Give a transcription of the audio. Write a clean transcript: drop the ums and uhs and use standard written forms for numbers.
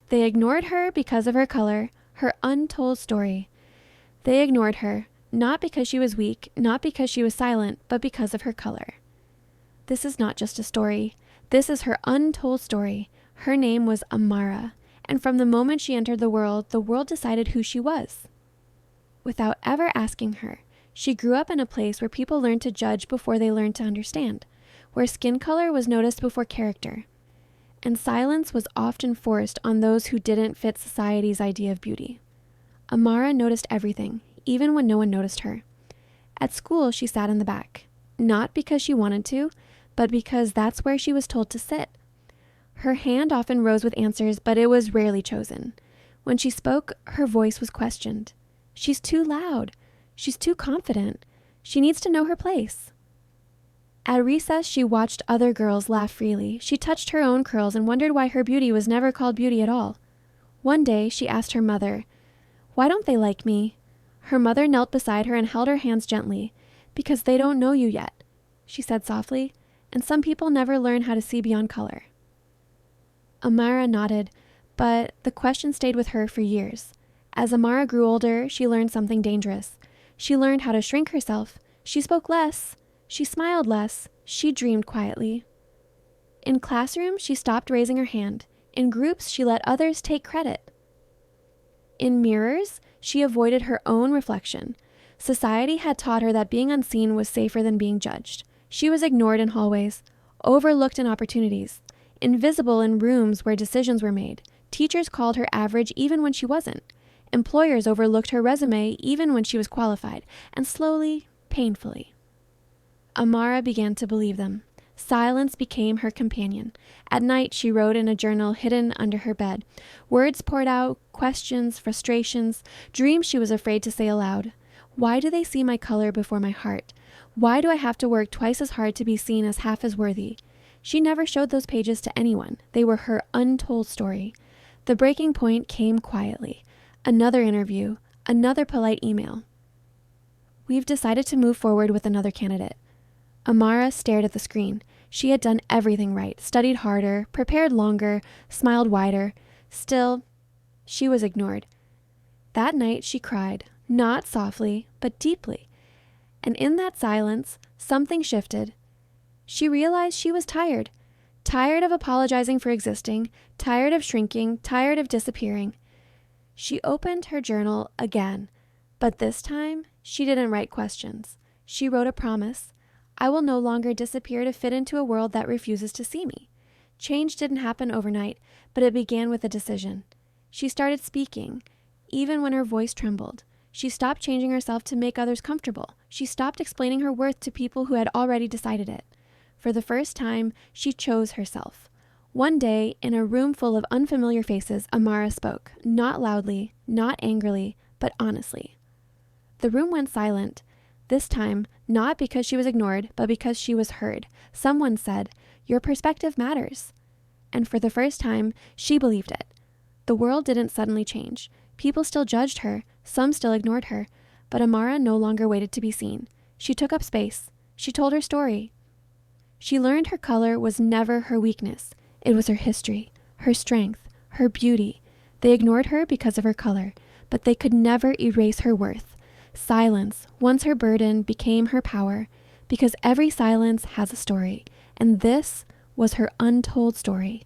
They ignored her because of her color, her untold story. They ignored her, not because she was weak, not because she was silent, but because of her color. This is not just a story. This is her untold story. Her name was Amara, and from the moment she entered the world decided who she was. Without ever asking her, she grew up in a place where people learned to judge before they learned to understand, where skin color was noticed before character, and silence was often forced on those who didn't fit society's idea of beauty. Amara noticed everything, even when no one noticed her. At school, she sat in the back, not because she wanted to, but because that's where she was told to sit. Her hand often rose with answers, but it was rarely chosen. When she spoke, her voice was questioned. She's too loud. She's too confident. She needs to know her place. At recess, she watched other girls laugh freely. She touched her own curls and wondered why her beauty was never called beauty at all. One day, she asked her mother, "Why don't they like me?" Her mother knelt beside her and held her hands gently. "Because they don't know you yet," she said softly, "and some people never learn how to see beyond color." Amara nodded, but the question stayed with her for years. As Amara grew older, she learned something dangerous. She learned how to shrink herself. She spoke less. She smiled less. She dreamed quietly. In classrooms, she stopped raising her hand. In groups, she let others take credit. In mirrors, she avoided her own reflection. Society had taught her that being unseen was safer than being judged. She was ignored in hallways, overlooked in opportunities, invisible in rooms where decisions were made. Teachers called her average even when she wasn't. Employers overlooked her resume even when she was qualified, and slowly, painfully, Amara began to believe them. Silence became her companion. At night, she wrote in a journal hidden under her bed. Words poured out, questions, frustrations, dreams she was afraid to say aloud. Why do they see my color before my heart? Why do I have to work twice as hard to be seen as half as worthy? She never showed those pages to anyone. They were her untold story. The breaking point came quietly. Another interview, another polite email. "We've decided to move forward with another candidate." Amara stared at the screen. She had done everything right, studied harder, prepared longer, smiled wider. Still, she was ignored. That night she cried, not softly, but deeply. And in that silence, something shifted. She realized she was tired. Tired of apologizing for existing, tired of shrinking, tired of disappearing. She opened her journal again, but this time she didn't write questions. She wrote a promise. I will no longer disappear to fit into a world that refuses to see me. Change didn't happen overnight, but it began with a decision. She started speaking, even when her voice trembled. She stopped changing herself to make others comfortable. She stopped explaining her worth to people who had already decided it. For the first time, she chose herself. One day, in a room full of unfamiliar faces, Amara spoke, not loudly, not angrily, but honestly. The room went silent. This time, not because she was ignored, but because she was heard. Someone said, "Your perspective matters." And for the first time, she believed it. The world didn't suddenly change. People still judged her, some still ignored her, but Amara no longer waited to be seen. She took up space. She told her story. She learned her color was never her weakness. It was her history, her strength, her beauty. They ignored her because of her color, but they could never erase her worth. Silence, once her burden, became her power, because every silence has a story, and this was her untold story.